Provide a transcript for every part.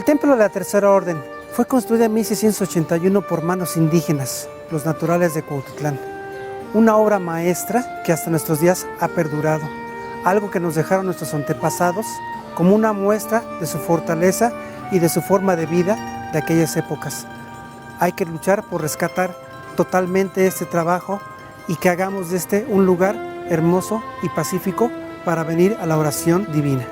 El Templo de la Tercera Orden fue construido en 1681 por manos indígenas, los naturales de Cuautitlán. Una obra maestra que hasta nuestros días ha perdurado, algo que nos dejaron nuestros antepasados como una muestra de su fortaleza y de su forma de vida de aquellas épocas. Hay que luchar por rescatar totalmente este trabajo y que hagamos de este un lugar hermoso y pacífico para venir a la oración divina.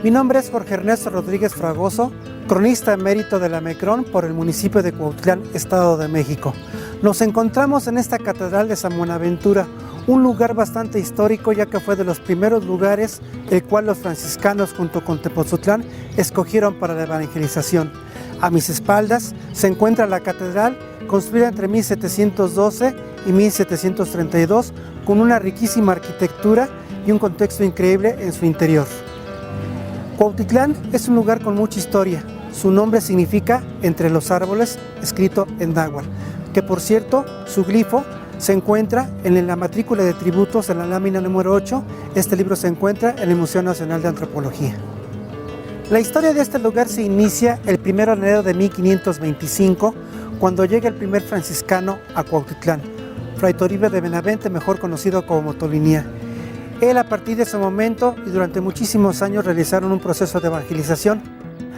Mi nombre es Jorge Ernesto Rodríguez Fragoso, cronista emérito de la MECRON por el municipio de Cuautitlán, Estado de México. Nos encontramos en esta Catedral de San Buenaventura, un lugar bastante histórico ya que fue de los primeros lugares el cual los franciscanos junto con Tepoztlán escogieron para la evangelización. A mis espaldas se encuentra la catedral, construida entre 1712 y 1732, con una riquísima arquitectura y un contexto increíble en su interior. Cuautitlán es un lugar con mucha historia. Su nombre significa entre los árboles, escrito en náhuatl, que por cierto, su glifo se encuentra en la matrícula de tributos de la lámina número 8. Este libro se encuentra en el Museo Nacional de Antropología. La historia de este lugar se inicia el 1 de enero de 1525, cuando llega el primer franciscano a Cuautitlán, Fray Toribio de Benavente, mejor conocido como Tolinia. Él, a partir de ese momento y durante muchísimos años, realizaron un proceso de evangelización.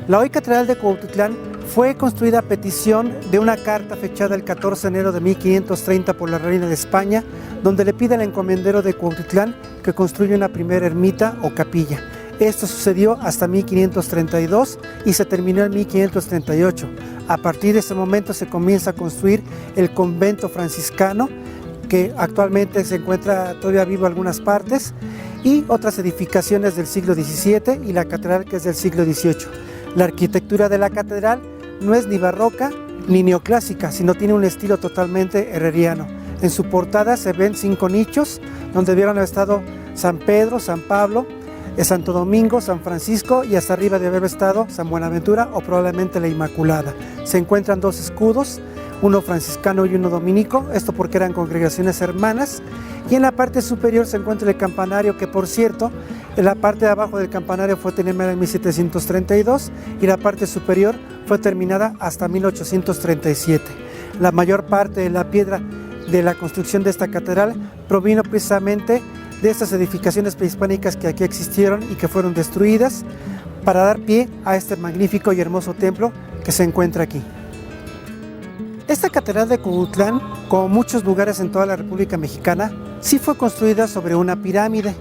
La hoy Catedral de Cuautitlán fue construida a petición de una carta fechada el 14 de enero de 1530 por la reina de España, donde le pide al encomendero de Cuautitlán que construya una primera ermita o capilla. Esto sucedió hasta 1532 y se terminó en 1538. A partir de ese momento se comienza a construir el convento franciscano, que actualmente se encuentra todavía vivo en algunas partes, y otras edificaciones del siglo XVII y la catedral, que es del siglo XVIII. La arquitectura de la catedral no es ni barroca ni neoclásica, sino tiene un estilo totalmente herreriano. En su portada se ven 5 nichos donde debieron haber estado San Pedro, San Pablo, Santo Domingo, San Francisco, y hasta arriba debe haber estado San Buenaventura o probablemente la Inmaculada. Se encuentran 2 escudos, uno franciscano y uno dominico, esto porque eran congregaciones hermanas, y en la parte superior se encuentra el campanario, que por cierto, en la parte de abajo del campanario fue terminada en 1732 y la parte superior fue terminada hasta 1837. La mayor parte de la piedra de la construcción de esta catedral provino precisamente de estas edificaciones prehispánicas que aquí existieron y que fueron destruidas para dar pie a este magnífico y hermoso templo que se encuentra aquí. Esta catedral de Cuautitlán, como muchos lugares en toda la República Mexicana, sí fue construida sobre una pirámide.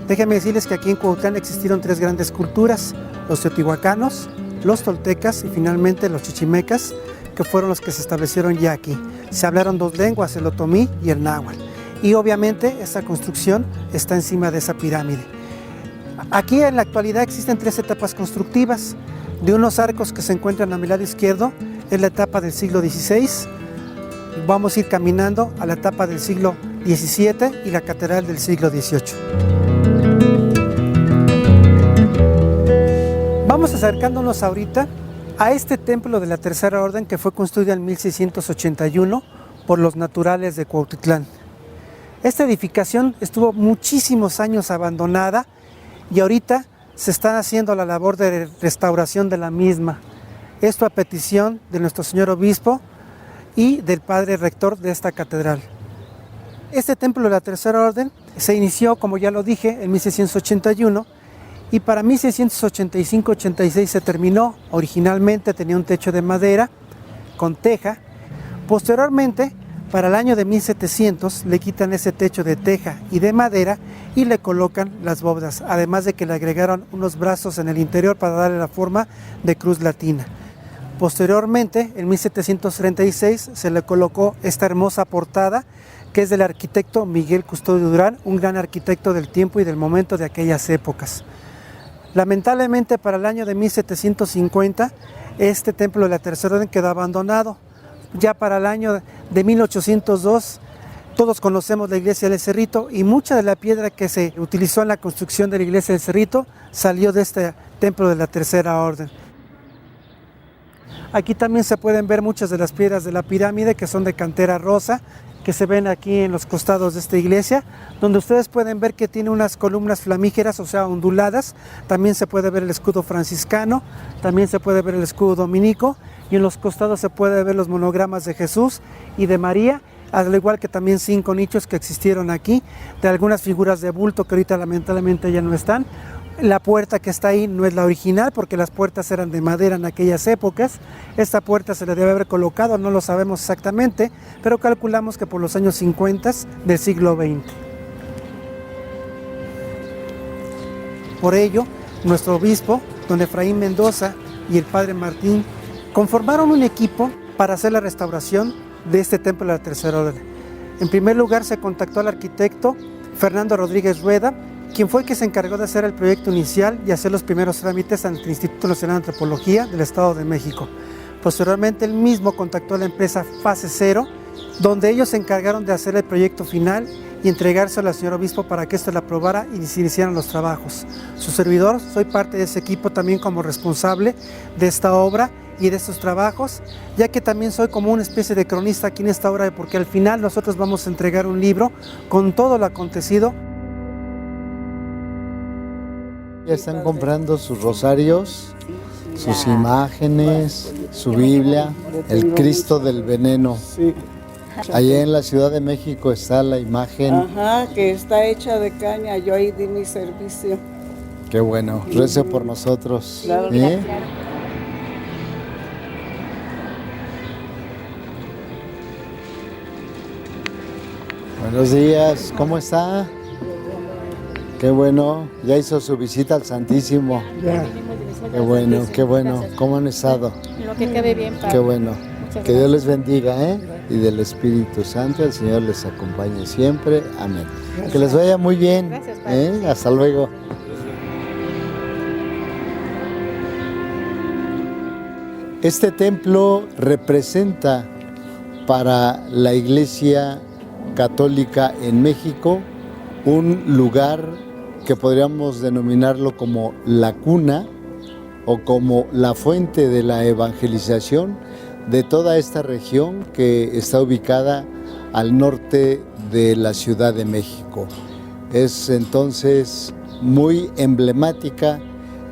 Déjenme decirles que aquí en Cuautitlán existieron 3 grandes culturas: los teotihuacanos, los toltecas y finalmente los chichimecas, que fueron los que se establecieron ya aquí. Se hablaron 2 lenguas, el otomí y el náhuatl. Y obviamente esta construcción está encima de esa pirámide. Aquí en la actualidad existen 3 etapas constructivas. De unos arcos que se encuentran a mi lado izquierdo es la etapa del siglo XVI. Vamos a ir caminando a la etapa del siglo XVII y la catedral del siglo XVIII. Vamos acercándonos ahorita a este templo de la Tercera Orden, que fue construido en 1681 por los naturales de Cuautitlán. Esta edificación estuvo muchísimos años abandonada y ahorita se está haciendo la labor de restauración de la misma. Esto a petición de nuestro señor obispo y del padre rector de esta catedral. Este templo de la Tercera Orden se inició, como ya lo dije, en 1681 y para 1685-86 se terminó. Originalmente tenía un techo de madera con teja. Posteriormente, para el año de 1700 le quitan ese techo de teja y de madera y le colocan las bóvedas, además de que le agregaron unos brazos en el interior para darle la forma de cruz latina. Posteriormente, en 1736, se le colocó esta hermosa portada, que es del arquitecto Miguel Custodio Durán, un gran arquitecto del tiempo y del momento de aquellas épocas. Lamentablemente para el año de 1750 este templo de la Tercera Orden quedó abandonado. Ya para el año de 1802 todos conocemos la iglesia del Cerrito y mucha de la piedra que se utilizó en la construcción de la iglesia del Cerrito salió de este templo de la Tercera Orden. Aquí también se pueden ver muchas de las piedras de la pirámide que son de cantera rosa, que se ven aquí en los costados de esta iglesia, donde ustedes pueden ver que tiene unas columnas flamígeras, o sea, onduladas. También se puede ver el escudo franciscano, también se puede ver el escudo dominico, y en los costados se puede ver los monogramas de Jesús y de María, al igual que también 5 nichos que existieron aquí, de algunas figuras de bulto que ahorita lamentablemente ya no están. La puerta que está ahí no es la original porque las puertas eran de madera en aquellas épocas. Esta puerta se le debe haber colocado, no lo sabemos exactamente, pero calculamos que por los años 50 del siglo XX. Por ello, nuestro obispo, don Efraín Mendoza y el padre Martín, conformaron un equipo para hacer la restauración de este templo de la Tercera Orden. En primer lugar se contactó al arquitecto Fernando Rodríguez Rueda, quien fue el que se encargó de hacer el proyecto inicial y hacer los primeros trámites ante el Instituto Nacional de Antropología del Estado de México. Posteriormente él mismo contactó a la empresa Fase Cero, donde ellos se encargaron de hacer el proyecto final y entregárselo al señor obispo para que éste lo aprobara y se iniciaran los trabajos. Su servidor, soy parte de ese equipo también como responsable de esta obra y de estos trabajos, ya que también soy como una especie de cronista aquí en esta obra, porque al final nosotros vamos a entregar un libro con todo lo acontecido. Ya están comprando sus rosarios, sus imágenes, su Biblia, el Cristo del Veneno. Allá en la Ciudad de México está la imagen. Ajá, que está hecha de caña, yo ahí di mi servicio. Qué bueno, rece por nosotros. Claro, ¿Eh? claro. Buenos días, ¿cómo está? Qué bueno, ya hizo su visita al Santísimo. Ya. Qué bueno, qué bueno. ¿Cómo han estado? Lo que quede bien, Padre. Qué bueno. Muchas Que Dios les bendiga, ¿eh? Y del Espíritu Santo, el Señor les acompañe siempre. Amén. Que les vaya muy bien. Gracias, Padre. ¿Eh? Hasta luego. Este templo representa para la Iglesia Católica en México un lugar que podríamos denominarlo como la cuna o como la fuente de la evangelización de toda esta región que está ubicada al norte de la Ciudad de México. Es entonces muy emblemática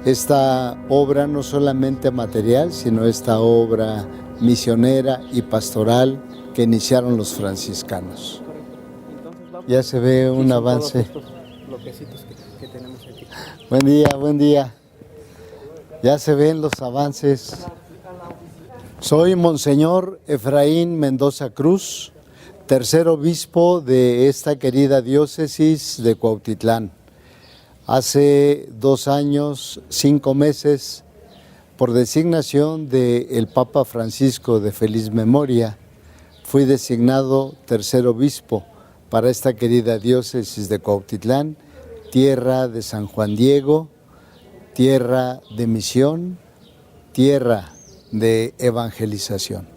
esta obra, no solamente material, sino esta obra misionera y pastoral que iniciaron los franciscanos. Ya se ve un avance. Buen día, buen día. Ya se ven los avances. Soy Monseñor Efraín Mendoza Cruz, tercer obispo de esta querida diócesis de Cuautitlán. Hace 2 años, 5 meses, por designación del Papa Francisco de feliz memoria, fui designado tercer obispo para esta querida diócesis de Cuautitlán, tierra de San Juan Diego, tierra de misión, tierra de evangelización.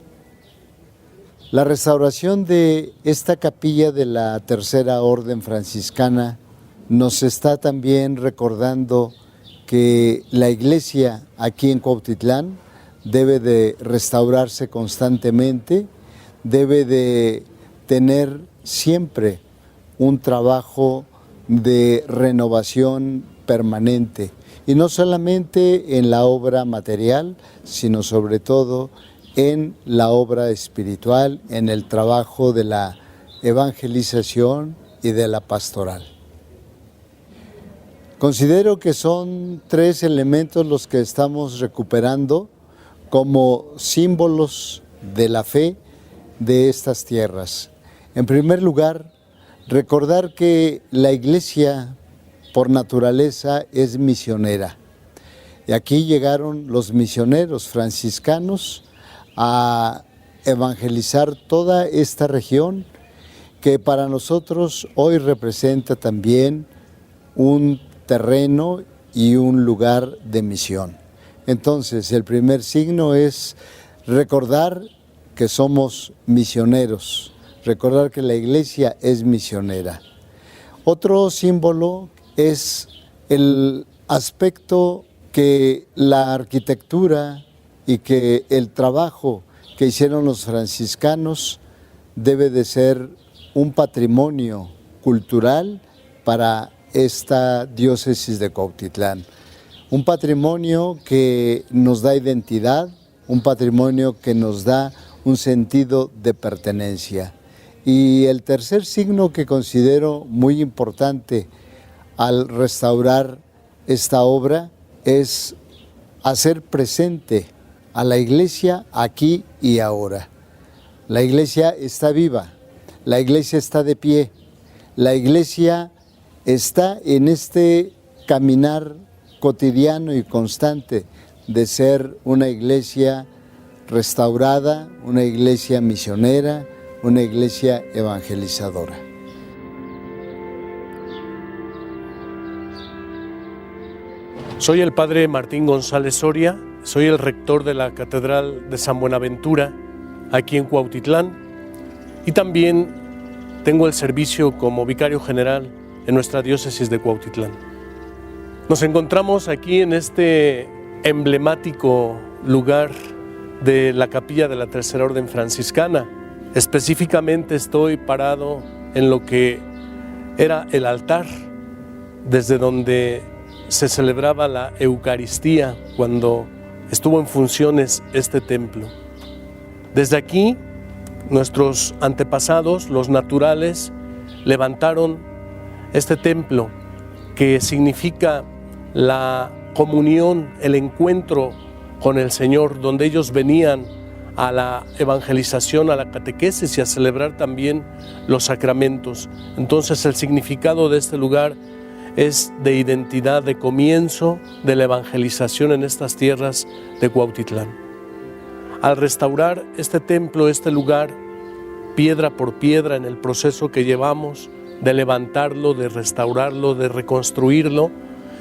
La restauración de esta capilla de la Tercera Orden Franciscana nos está también recordando que la iglesia aquí en Cuautitlán debe de restaurarse constantemente, debe de tener siempre un trabajo de renovación permanente, y no solamente en la obra material, sino sobre todo en la obra espiritual, en el trabajo de la evangelización y de la pastoral. Considero que son 3 elementos los que estamos recuperando como símbolos de la fe de estas tierras. En primer lugar, recordar que la Iglesia por naturaleza es misionera. Y aquí llegaron los misioneros franciscanos a evangelizar toda esta región que para nosotros hoy representa también un terreno y un lugar de misión. Entonces, el primer signo es recordar que somos misioneros, recordar que la iglesia es misionera. Otro símbolo es el aspecto que la arquitectura y que el trabajo que hicieron los franciscanos debe de ser un patrimonio cultural para esta diócesis de Cuautitlán. Un patrimonio que nos da identidad, un patrimonio que nos da un sentido de pertenencia. Y el tercer signo que considero muy importante al restaurar esta obra es hacer presente a la iglesia aquí y ahora. La iglesia está viva, la iglesia está de pie, la iglesia está en este caminar cotidiano y constante de ser una iglesia restaurada, una iglesia misionera, una iglesia evangelizadora. Soy el padre Martín González Soria, soy el rector de la Catedral de San Buenaventura, aquí en Cuautitlán, y también tengo el servicio como vicario general en nuestra diócesis de Cuautitlán. Nos encontramos aquí en este emblemático lugar de la capilla de la Tercera Orden Franciscana. Específicamente estoy parado en lo que era el altar, desde donde se celebraba la Eucaristía cuando estuvo en funciones este templo. Desde aquí, nuestros antepasados, los naturales, levantaron este templo que significa la comunión, el encuentro con el Señor, donde ellos venían a la evangelización, a la catequesis y a celebrar también los sacramentos. Entonces el significado de este lugar es de identidad, de comienzo de la evangelización en estas tierras de Cuautitlán. Al restaurar este templo, este lugar, piedra por piedra en el proceso que llevamos de levantarlo, de restaurarlo, de reconstruirlo,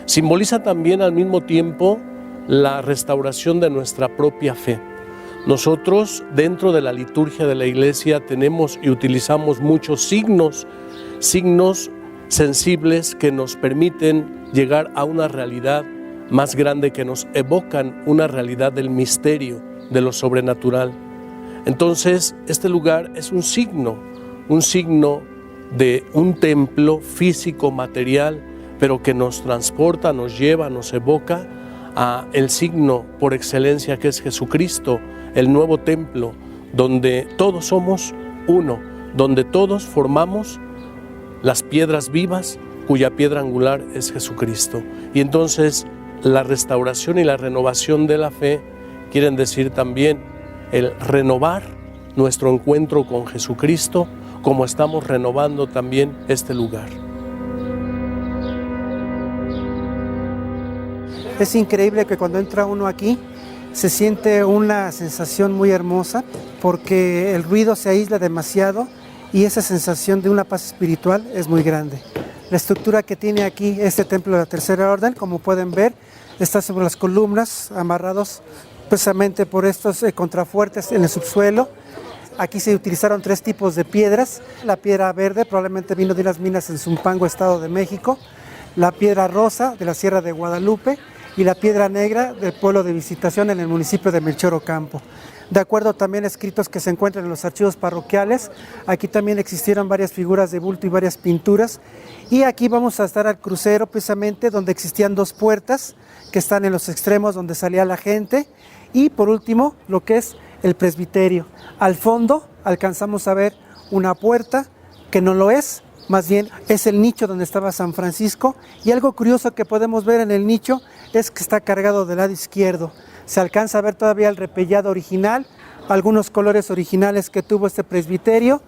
simboliza también al mismo tiempo la restauración de nuestra propia fe. Nosotros, dentro de la liturgia de la Iglesia, tenemos y utilizamos muchos signos sensibles que nos permiten llegar a una realidad más grande, que nos evocan una realidad del misterio, de lo sobrenatural. Entonces, este lugar es un signo de un templo físico, material, pero que nos transporta, nos lleva, nos evoca a el signo por excelencia que es Jesucristo, el nuevo templo, donde todos somos uno, donde todos formamos las piedras vivas, cuya piedra angular es Jesucristo. Y entonces la restauración y la renovación de la fe quieren decir también el renovar nuestro encuentro con Jesucristo, como estamos renovando también este lugar. Es increíble que cuando entra uno aquí se siente una sensación muy hermosa, porque el ruido se aísla demasiado y esa sensación de una paz espiritual es muy grande. La estructura que tiene aquí este templo de la Tercera Orden, como pueden ver, está sobre las columnas, amarrados precisamente por estos contrafuertes en el subsuelo. Aquí se utilizaron 3 tipos de piedras. La piedra verde probablemente vino de las minas en Zumpango, Estado de México. La piedra rosa de la Sierra de Guadalupe y la piedra negra del pueblo de Visitación en el municipio de Melchor Ocampo. De acuerdo también a escritos que se encuentran en los archivos parroquiales, aquí también existieron varias figuras de bulto y varias pinturas. Y aquí vamos a estar al crucero precisamente donde existían 2 puertas que están en los extremos donde salía la gente. Y por último, lo que es el presbiterio. Al fondo alcanzamos a ver una puerta que no lo es, más bien es el nicho donde estaba San Francisco. Y algo curioso que podemos ver en el nicho es que está cargado del lado izquierdo. Se alcanza a ver todavía el repellado original, algunos colores originales que tuvo este presbiterio.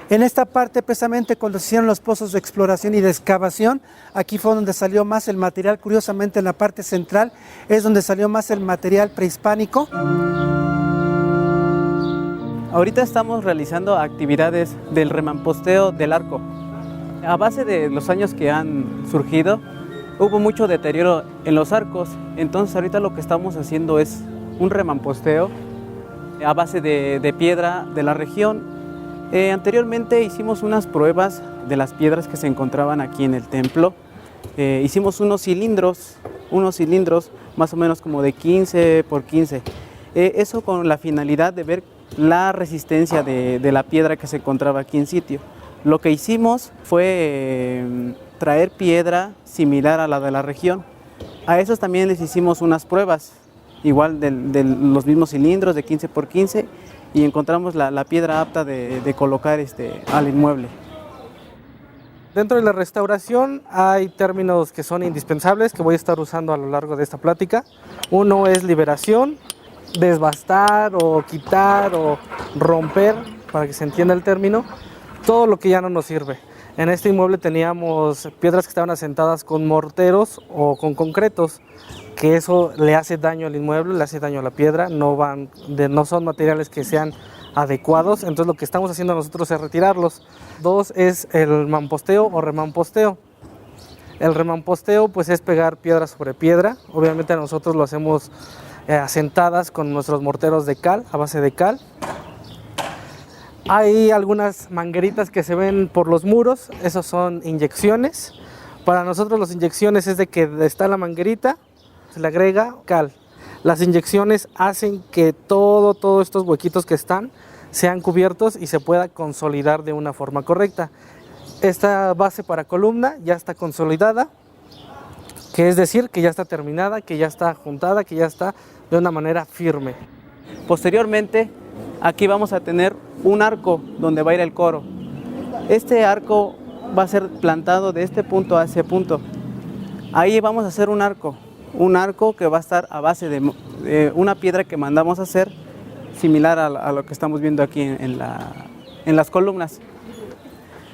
En esta parte, precisamente cuando se hicieron los pozos de exploración y de excavación, aquí fue donde salió más el material. Curiosamente, en la parte central es donde salió más el material prehispánico. Ahorita estamos realizando actividades del remamposteo del arco. A base de los años que han surgido, hubo mucho deterioro en los arcos, entonces ahorita lo que estamos haciendo es un remamposteo a base de piedra de la región. Anteriormente hicimos unas pruebas de las piedras que se encontraban aquí en el templo. Hicimos unos cilindros más o menos como de 15 por 15. Eso con la finalidad de ver la resistencia de la piedra que se encontraba aquí en sitio. Lo que hicimos fue traer piedra similar a la de la región. A esos también les hicimos unas pruebas, igual de los mismos cilindros de 15 por 15, y encontramos la piedra apta de colocar al inmueble. Dentro de la restauración hay términos que son indispensables que voy a estar usando a lo largo de esta plática. Uno es liberación, desbastar o quitar o romper, para que se entienda el término, todo lo que ya no nos sirve. En este inmueble teníamos piedras que estaban asentadas con morteros o con concretos, que eso le hace daño al inmueble, le hace daño a la piedra, no son materiales que sean adecuados, entonces lo que estamos haciendo nosotros es retirarlos. 2 es el mamposteo o remamposteo. El remamposteo pues es pegar piedra sobre piedra, obviamente nosotros lo hacemos asentadas con nuestros morteros de cal, a base de cal. Hay algunas mangueritas que se ven por los muros, esos son inyecciones. Para nosotros las inyecciones es de que está la manguerita, se le agrega cal. Las inyecciones hacen que todos estos huequitos que están sean cubiertos y se pueda consolidar de una forma correcta. Esta base para columna ya está consolidada, que es decir, que ya está terminada, que ya está juntada, que ya está de una manera firme. Posteriormente, aquí vamos a tener un arco donde va a ir el coro. Este arco va a ser plantado de este punto a ese punto. Ahí vamos a hacer un arco que va a estar a base de una piedra que mandamos a hacer, similar a lo que estamos viendo aquí en las columnas.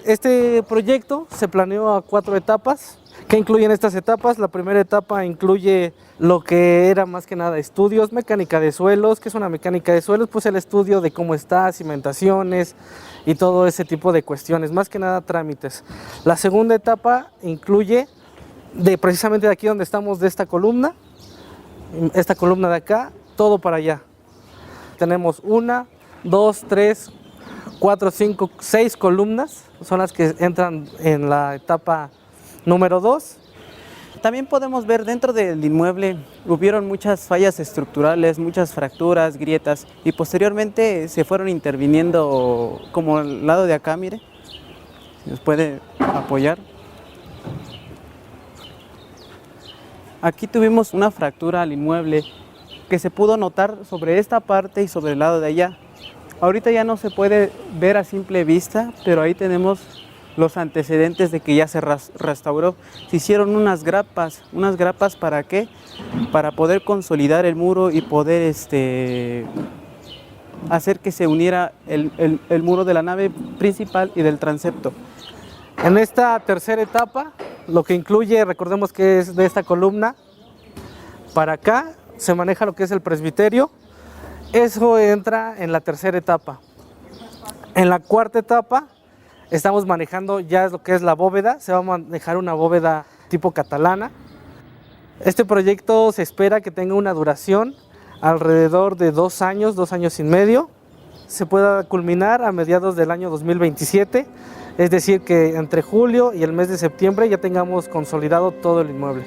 Este proyecto se planeó a 4 etapas. ¿Qué incluyen estas etapas? La primera etapa incluye lo que era más que nada estudios, mecánica de suelos. ¿Qué es una mecánica de suelos? Pues el estudio de cómo está, cimentaciones y todo ese tipo de cuestiones, más que nada trámites. La segunda etapa incluye precisamente de aquí donde estamos, de esta columna de acá, todo para allá. Tenemos 1, 2, 3, 4, 5, 6 columnas, son las que entran en la etapa número 2. También podemos ver dentro del inmueble hubieron muchas fallas estructurales, muchas fracturas, grietas, y posteriormente se fueron interviniendo, como el lado de acá, mire, si nos puede apoyar. Aquí tuvimos una fractura al inmueble que se pudo notar sobre esta parte y sobre el lado de allá. Ahorita ya no se puede ver a simple vista, pero ahí tenemos los antecedentes de que ya se restauró. Se hicieron unas grapas ¿para qué? Para poder consolidar el muro y poder hacer que se uniera el muro de la nave principal y del transepto. En esta tercera etapa, lo que incluye, recordemos que es de esta columna para acá, se maneja lo que es el presbiterio. Eso entra en la tercera etapa. En la cuarta etapa estamos manejando ya lo que es la bóveda. Se va a manejar una bóveda tipo catalana. Este proyecto se espera que tenga una duración alrededor de 2 años, 2 años y medio. Se pueda culminar a mediados del año 2027, es decir que entre julio y el mes de septiembre ya tengamos consolidado todo el inmueble.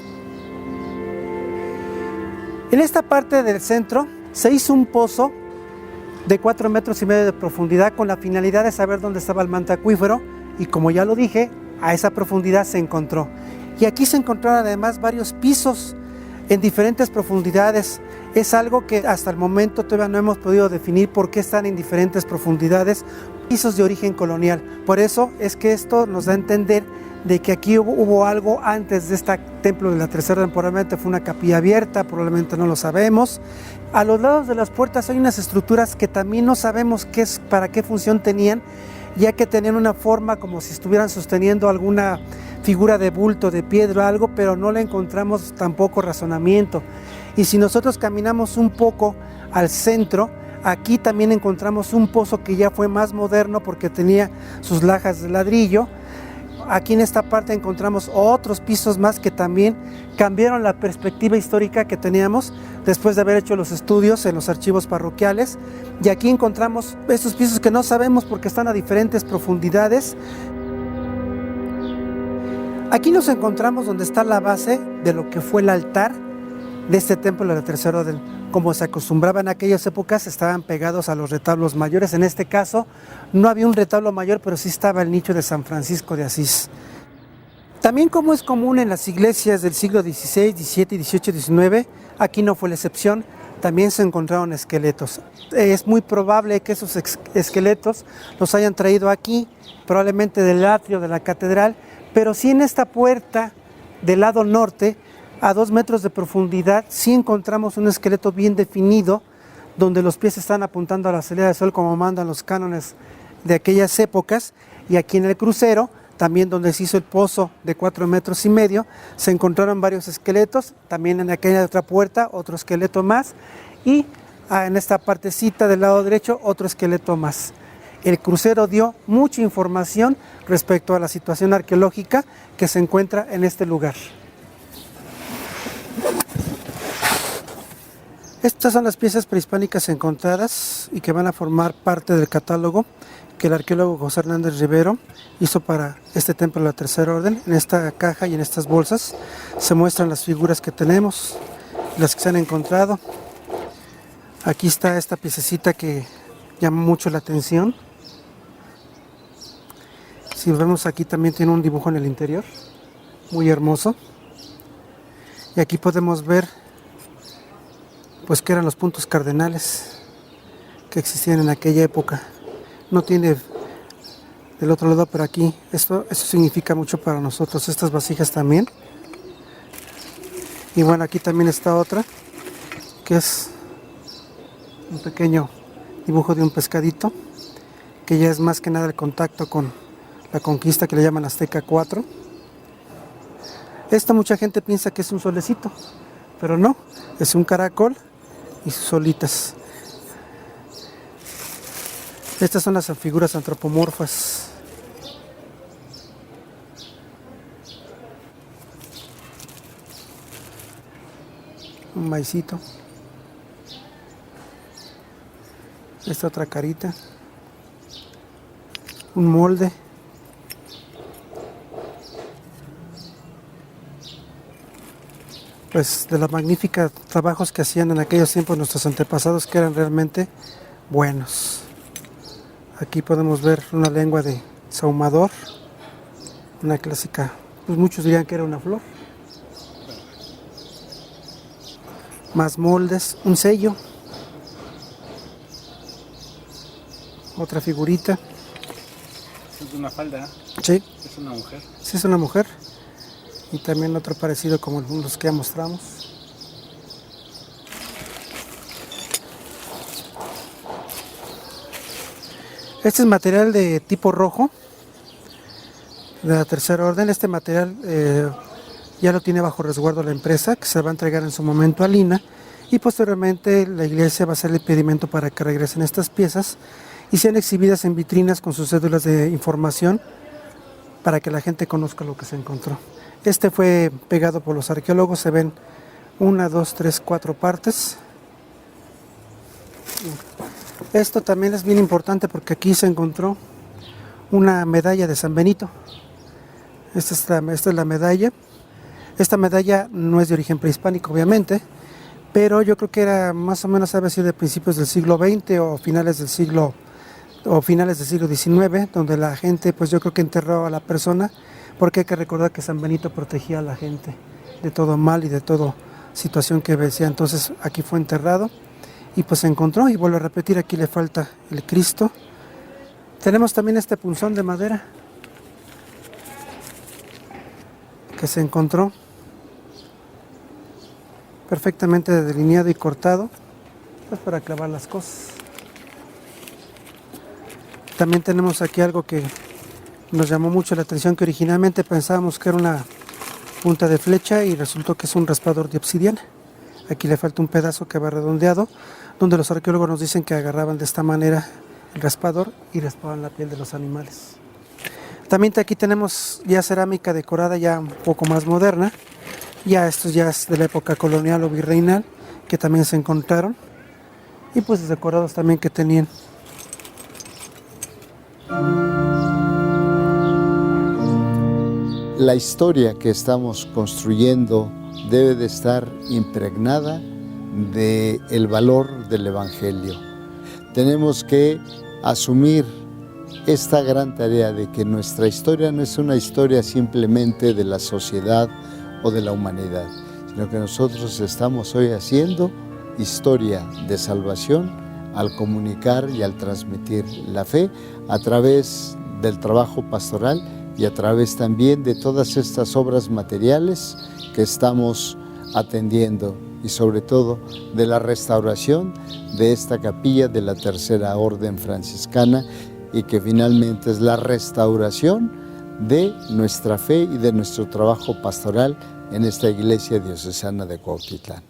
En esta parte del centro se hizo un pozo de 4,5 metros de profundidad con la finalidad de saber dónde estaba el manto acuífero, y como ya lo dije, a esa profundidad se encontró. Y aquí se encontraron además varios pisos en diferentes profundidades. Es algo que hasta el momento todavía no hemos podido definir por qué están en diferentes profundidades, pisos de origen colonial. Por eso es que esto nos da a entender de que aquí hubo algo antes de este templo de la tercera, probablemente fue una capilla abierta, probablemente no lo sabemos. A los lados de las puertas hay unas estructuras que también no sabemos para qué función tenían, ya que tenían una forma como si estuvieran sosteniendo alguna figura de bulto, de piedra o algo, pero no le encontramos tampoco razonamiento. Y si nosotros caminamos un poco al centro, aquí también encontramos un pozo que ya fue más moderno porque tenía sus lajas de ladrillo. aquí en esta parte encontramos otros pisos más que también cambiaron la perspectiva histórica que teníamos después de haber hecho los estudios en los archivos parroquiales. Y aquí encontramos estos pisos que no sabemos porque están a diferentes profundidades. Aquí nos encontramos donde está la base de lo que fue el altar de este templo de la Tercera Orden. Como se acostumbraba en aquellas épocas, estaban pegados a los retablos mayores. En este caso no había un retablo mayor, pero sí estaba el nicho de San Francisco de Asís. También, como es común en las iglesias del siglo XVI, XVII, XVIII, XIX, aquí no fue la excepción, también se encontraron esqueletos. Es muy probable que esos esqueletos los hayan traído aquí, probablemente del atrio de la catedral, pero sí en esta puerta del lado norte, a 2 metros de profundidad, sí encontramos un esqueleto bien definido, donde los pies están apuntando a la salida del sol como mandan los cánones de aquellas épocas. Y aquí en el crucero, también donde se hizo el pozo de 4,5 metros, se encontraron varios esqueletos. También en aquella otra puerta, otro esqueleto más. Y en esta partecita del lado derecho, otro esqueleto más. El crucero dio mucha información respecto a la situación arqueológica que se encuentra en este lugar. Estas son las piezas prehispánicas encontradas y que van a formar parte del catálogo que el arqueólogo José Hernández Rivero hizo para este templo de la Tercera Orden. En esta caja y en estas bolsas se muestran las figuras que tenemos, las que se han encontrado. Aquí está esta piececita que llama mucho la atención. Si vemos, aquí también tiene un dibujo en el interior, muy hermoso. Y aquí podemos ver pues que eran los puntos cardenales que existían en aquella época. No tiene del otro lado, pero aquí eso significa mucho para nosotros, estas vasijas también. Y bueno, aquí también está otra, que es un pequeño dibujo de un pescadito, que ya es más que nada el contacto con la conquista, que le llaman Azteca 4. Esto mucha gente piensa que es un solecito, pero no, es un caracol y sus olitas. Estas son las figuras antropomorfas. Un maicito. Esta otra carita. Un molde. Pues de los magníficos trabajos que hacían en aquellos tiempos nuestros antepasados, que eran realmente buenos. Aquí podemos ver una lengua de sahumador, una clásica, pues muchos dirían que era una flor. Más moldes, un sello, otra figurita. Es una falda, ¿eh? Sí. Es una mujer. Sí, es una mujer. Y también otro parecido como los que ya mostramos. Este es material de tipo rojo, de la Tercera Orden. Este material ya lo tiene bajo resguardo la empresa, que se va a entregar en su momento a Lina, y posteriormente la iglesia va a hacer el pedimento para que regresen estas piezas y sean exhibidas en vitrinas con sus cédulas de información para que la gente conozca lo que se encontró. Este fue pegado por los arqueólogos, se ven 1, 2, 3, 4 partes. Esto también es bien importante porque aquí se encontró una medalla de San Benito. Esta es la medalla. Esta medalla no es de origen prehispánico, obviamente, pero yo creo que era más o menos, había sido de principios del siglo XX o finales del siglo XIX, donde la gente, pues yo creo que enterró a la persona, porque hay que recordar que San Benito protegía a la gente de todo mal y de toda situación que veía. Entonces aquí fue enterrado y pues se encontró, y vuelvo a repetir, aquí le falta el Cristo. Tenemos también este punzón de madera que se encontró perfectamente delineado y cortado, pues para clavar las cosas. También tenemos aquí algo que nos llamó mucho la atención, que originalmente pensábamos que era una punta de flecha y resultó que es un raspador de obsidiana. Aquí le falta un pedazo que va redondeado, donde los arqueólogos nos dicen que agarraban de esta manera el raspador y raspaban la piel de los animales. También aquí tenemos ya cerámica decorada ya un poco más moderna. Ya estos ya es de la época colonial o virreinal, que también se encontraron. Y pues los decorados también que tenían. La historia que estamos construyendo debe de estar impregnada del valor del Evangelio. Tenemos que asumir esta gran tarea de que nuestra historia no es una historia simplemente de la sociedad o de la humanidad, sino que nosotros estamos hoy haciendo historia de salvación al comunicar y al transmitir la fe a través del trabajo pastoral y a través también de todas estas obras materiales que estamos atendiendo y sobre todo de la restauración de esta capilla de la Tercera Orden Franciscana y que finalmente es la restauración de nuestra fe y de nuestro trabajo pastoral en esta iglesia diocesana de Cuautitlán.